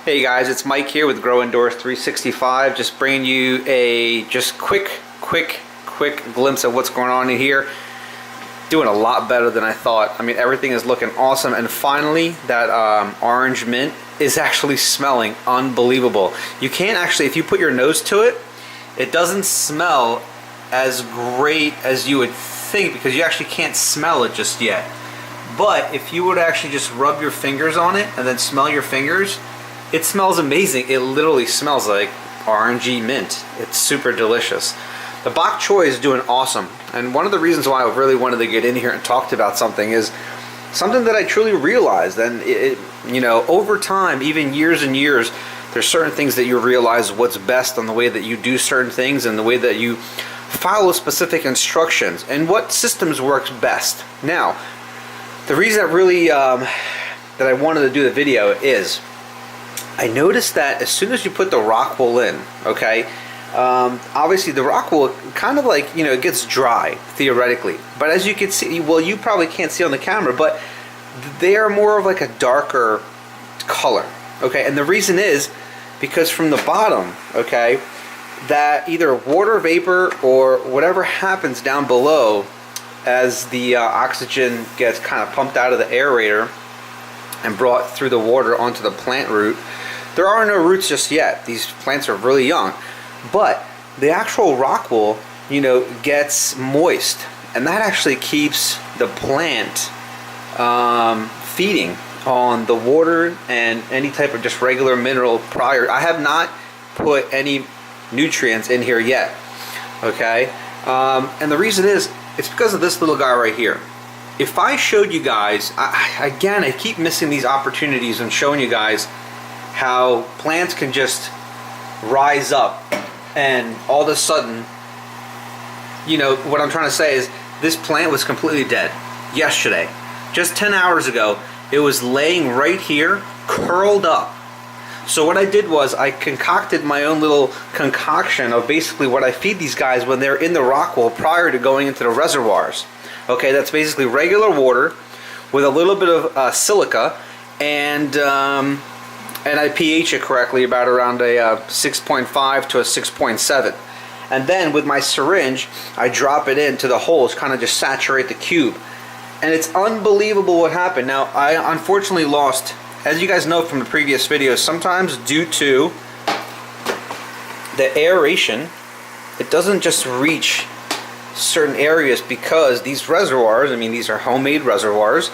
Hey guys, it's Mike here with Grow Indoors 365, just bringing you a quick glimpse of what's going on in here. Doing a lot better than I thought. I mean, everything is looking awesome, and finally that orange mint is actually smelling unbelievable. You can't actually, if you put your nose to it, it doesn't smell as great as you would think because you actually can't smell it just yet. But if you would actually just rub your fingers on it and then smell your fingers, it smells amazing. It literally smells like orangey mint. It's super delicious. The bok choy is doing awesome, and one of the reasons why I really wanted to get in here and talk about something is something that I truly realized. And you know, over time, even years and years, there's certain things that you realize what's best on the way that you do certain things and the way that you follow specific instructions and what systems works best. Now, the reason that really that I wanted to do the video is I noticed that as soon as you put the rock wool in, okay, obviously the rock wool kind of like, you know, it gets dry theoretically, but as you can see, well, you probably can't see on the camera, but they are more of like a darker color, okay, and the reason is because from the bottom, okay, that either water vapor or whatever happens down below as the oxygen gets kind of pumped out of the aerator and brought through the water onto the plant root. There are no roots just yet. These plants are really young, but the actual rock wool, you know, gets moist, and that actually keeps the plant feeding on the water and any type of just regular mineral prior. I have not put any nutrients in here yet, okay, and the reason is it's because of this little guy right here. If I showed you guys, again, I keep missing these opportunities and showing you guys how plants can just rise up and all of a sudden, you know, what I'm trying to say is this plant was completely dead yesterday. Just 10 hours ago, it was laying right here, curled up. So what I did was I concocted my own little concoction of basically what I feed these guys when they're in the rock wool prior to going into the reservoirs. Okay, that's basically regular water with a little bit of silica, and I pH it correctly about around a 6.5 to a 6.7. And then with my syringe, I drop it into the holes, kind of just saturate the cube. And it's unbelievable what happened. Now, I unfortunately lost, as you guys know from the previous videos, sometimes due to the aeration, it doesn't just reach certain areas because these reservoirs, I mean, these are homemade reservoirs,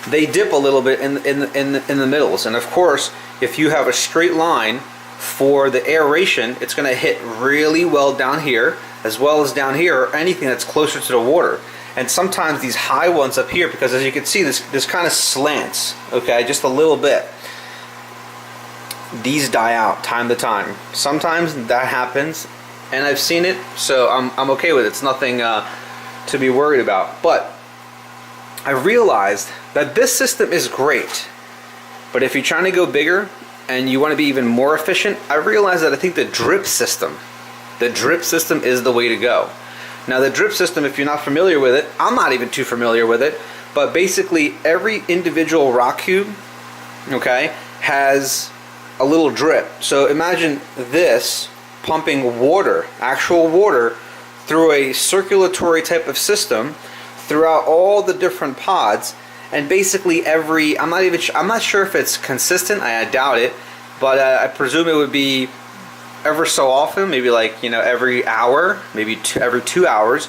they dip a little bit in the middles. And of course, if you have a straight line for the aeration, it's going to hit really well down here as well as down here, or anything that's closer to the water. And sometimes these high ones up here, because as you can see, this kind of slants, okay, just a little bit. These die out time to time. Sometimes that happens, and I've seen it, so I'm okay with it. It's nothing to be worried about. But I realized that this system is great, but if you're trying to go bigger and you want to be even more efficient, I realized that I think the drip system is the way to go. Now the drip system, if you're not familiar with it, I'm not even too familiar with it, but basically every individual rock cube, okay, has a little drip. So imagine this pumping water, actual water, through a circulatory type of system throughout all the different pods, and basically every, I'm not sure if it's consistent, I doubt it, but I presume it would be ever so often, maybe like, you know, every hour, maybe every 2 hours,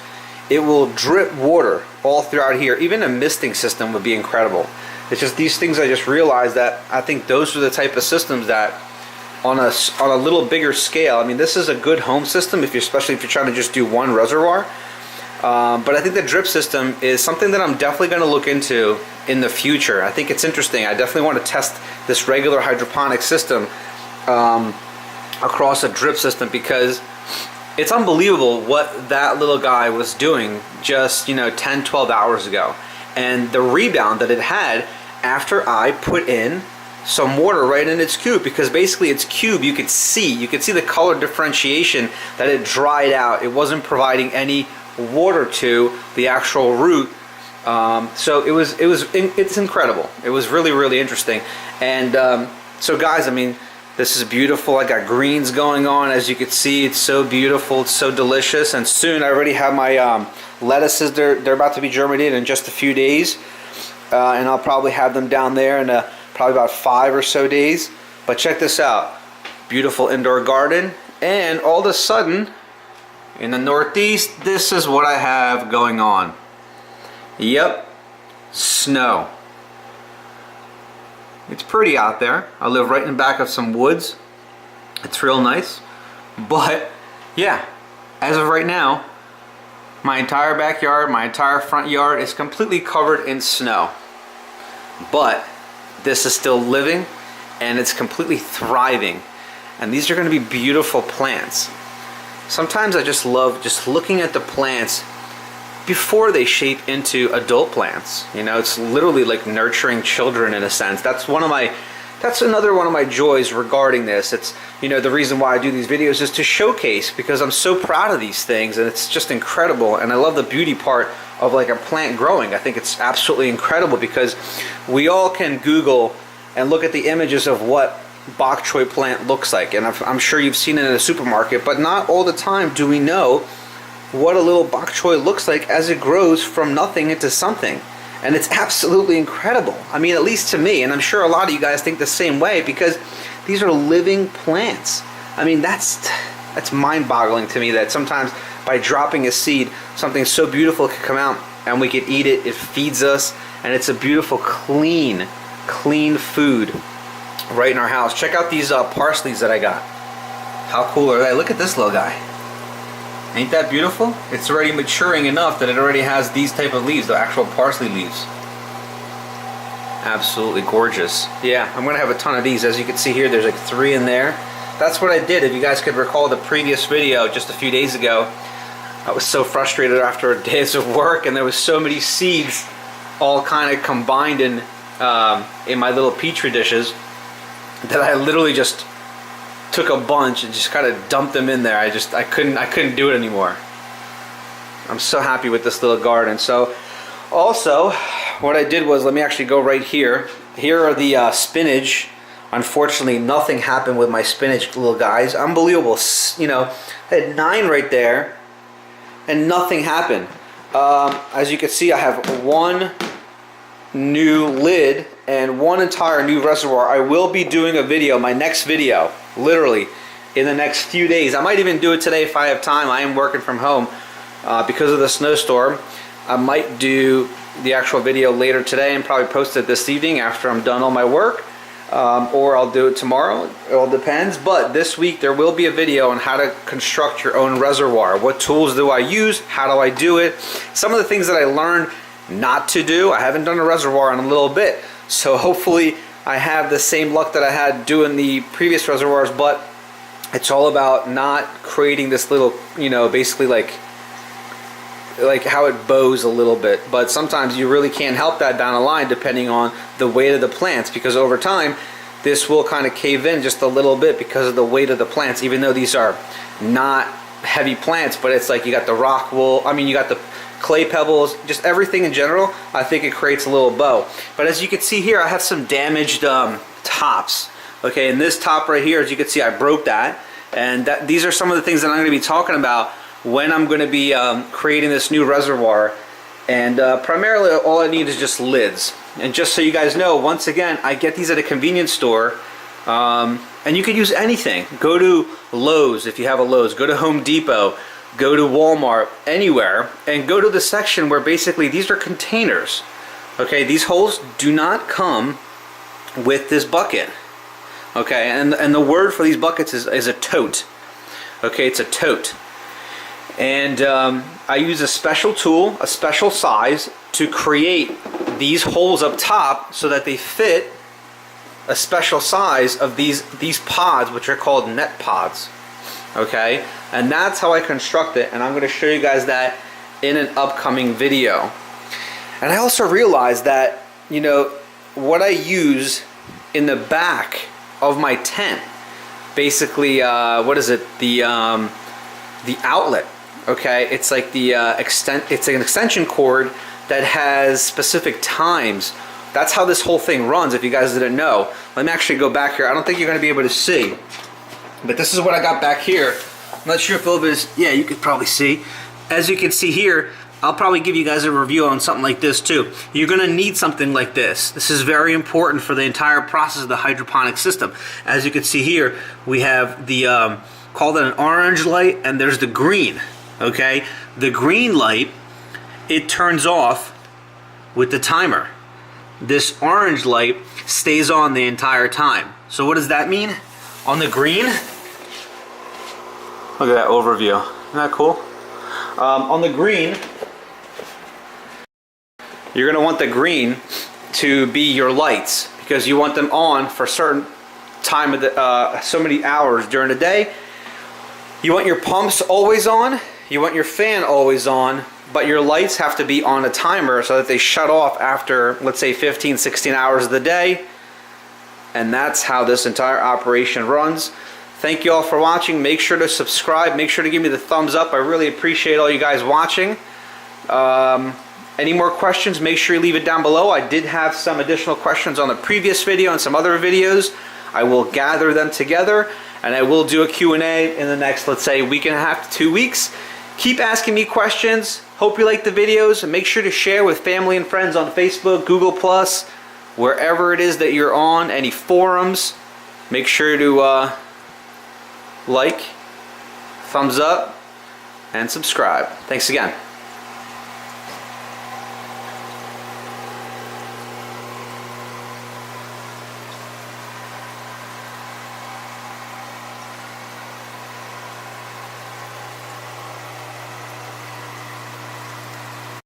it will drip water all throughout here. Even a misting system would be incredible. It's just these things I just realized that I think those are the type of systems that on a little bigger scale, I mean, this is a good home system, especially if you're trying to just do one reservoir. But I think the drip system is something that I'm definitely going to look into in the future. I think it's interesting. I definitely want to test this regular hydroponic system across a drip system, because it's unbelievable what that little guy was doing just, you know, 10-12 hours ago, and the rebound that it had after I put in some water right in its cube, because basically its cube, you could see the color differentiation, that it dried out. It wasn't providing any water to the actual root. So it's incredible. It was really, really interesting. And so guys, I mean, This is beautiful. I got greens going on. As you can see, it's so beautiful. It's so delicious. And soon I already have my lettuces. They're about to be germinated in just a few days. And I'll probably have them down there in probably about 5 or so days. But check this out. Beautiful indoor garden. And all of a sudden, in the Northeast, this is what I have going on. Yep, snow. It's pretty out there. I live right in the back of some woods. It's real nice. But yeah, as of right now, my entire backyard, my entire front yard is completely covered in snow. But this is still living and it's completely thriving. And these are going to be beautiful plants. Sometimes I just love just looking at the plants before they shape into adult plants. You know, it's literally like nurturing children in a sense. That's another one of my joys regarding this. It's, you know, the reason why I do these videos is to showcase, because I'm so proud of these things and it's just incredible. And I love the beauty part of like a plant growing. I think it's absolutely incredible because we all can Google and look at the images of what bok choy plant looks like, and I'm sure you've seen it in a supermarket, but not all the time do we know what a little bok choy looks like as it grows from nothing into something. And it's absolutely incredible. I mean, at least to me, and I'm sure a lot of you guys think the same way, because these are living plants. I mean, that's mind-boggling to me that sometimes by dropping a seed, something so beautiful could come out and we could eat it. It feeds us, and it's a beautiful, clean food right in our house. Check out these parsleys that I got. How cool are they? Look at this little guy. Ain't that beautiful? It's already maturing enough that it already has these type of leaves, the actual parsley leaves. Absolutely gorgeous. Yeah, I'm gonna have a ton of these. As you can see here, there's like 3 in there. That's what I did. If you guys could recall the previous video just a few days ago, I was so frustrated after days of work, and there was so many seeds all kind of combined in my little petri dishes that I literally just took a bunch and just kind of dumped them in there. I couldn't do it anymore. I'm so happy with this little garden. So also what I did was, let me actually go right here. Here are the spinach. Unfortunately, nothing happened with my spinach, little guys. Unbelievable. You know, I had 9 right there and nothing happened. As you can see, I have 1 new lid and 1 entire new reservoir. I will be doing a video, my next video, literally in the next few days. I might even do it today if I have time. I am working from home because of the snowstorm. I might do the actual video later today and probably post it this evening after I'm done all my work, or I'll do it tomorrow. It all depends. But this week there will be a video on how to construct your own reservoir. What tools do I use? How do I do it? Some of the things that I learned not to do. I haven't done a reservoir in a little bit, so hopefully I have the same luck that I had doing the previous reservoirs. But it's all about not creating this little, you know, basically like how it bows a little bit. But sometimes you really can't help that down the line depending on the weight of the plants, because over time this will kind of cave in just a little bit because of the weight of the plants, even though these are not heavy plants. But it's like you got the rock wool, I mean you got the clay pebbles, just everything in general. I think it creates a little bow. But as you can see here, I have some damaged tops. Okay, and this top right here, as you can see, I broke that. And these are some of the things that I'm going to be talking about when I'm going to be creating this new reservoir. And primarily all I need is just lids. And just so you guys know, once again, I get these at a convenience store. And you can use anything. Go to Lowe's if you have a Lowe's. Go to Home Depot. Go to Walmart, anywhere, and go to the section where basically these are containers. Okay, these holes do not come with this bucket. Okay, and the word for these buckets is a tote. Okay, it's a tote. And I use a special tool, a special size, to create these holes up top so that they fit a special size of these pods, which are called net pods. Okay, and that's how I construct it, and I'm going to show you guys that in an upcoming video. And I also realized that, you know, what I use in the back of my tent, basically, what is it? The outlet. Okay, it's like the it's an extension cord that has specific times That's how this whole thing runs, if you guys didn't know. Let me actually go back here. I don't think you're going to be able to see, but this is what I got back here. I'm not sure if a little bit is, yeah, you could probably see. As you can see here, I'll probably give you guys a review on something like this too. You're going to need something like this. This is very important for the entire process of the hydroponic system. As you can see here, we have the, called it an orange light, and there's the green, okay? The green light, it turns off with the timer. This orange light stays on the entire time. So what does that mean? On the green, look at that overview. Isn't that cool? On the green, you're going to want the green to be your lights, because you want them on for a certain time of the, so many hours during the day. You want your pumps always on, you want your fan always on, but your lights have to be on a timer so that they shut off after, let's say, 15, 16 hours of the day. And that's how this entire operation runs. Thank you all for watching. Make sure to subscribe. Make sure to give me the thumbs up. I really appreciate all you guys watching. Any more questions, make sure you leave it down below. I did have some additional questions on the previous video and some other videos. I will gather them together, and I will do a Q&A in the next, let's say, week and a half to 2 weeks. Keep asking me questions. Hope you like the videos, and make sure to share with family and friends on Facebook, Google+, wherever it is that you're on, any forums. Make sure to like, thumbs up, and subscribe. Thanks again.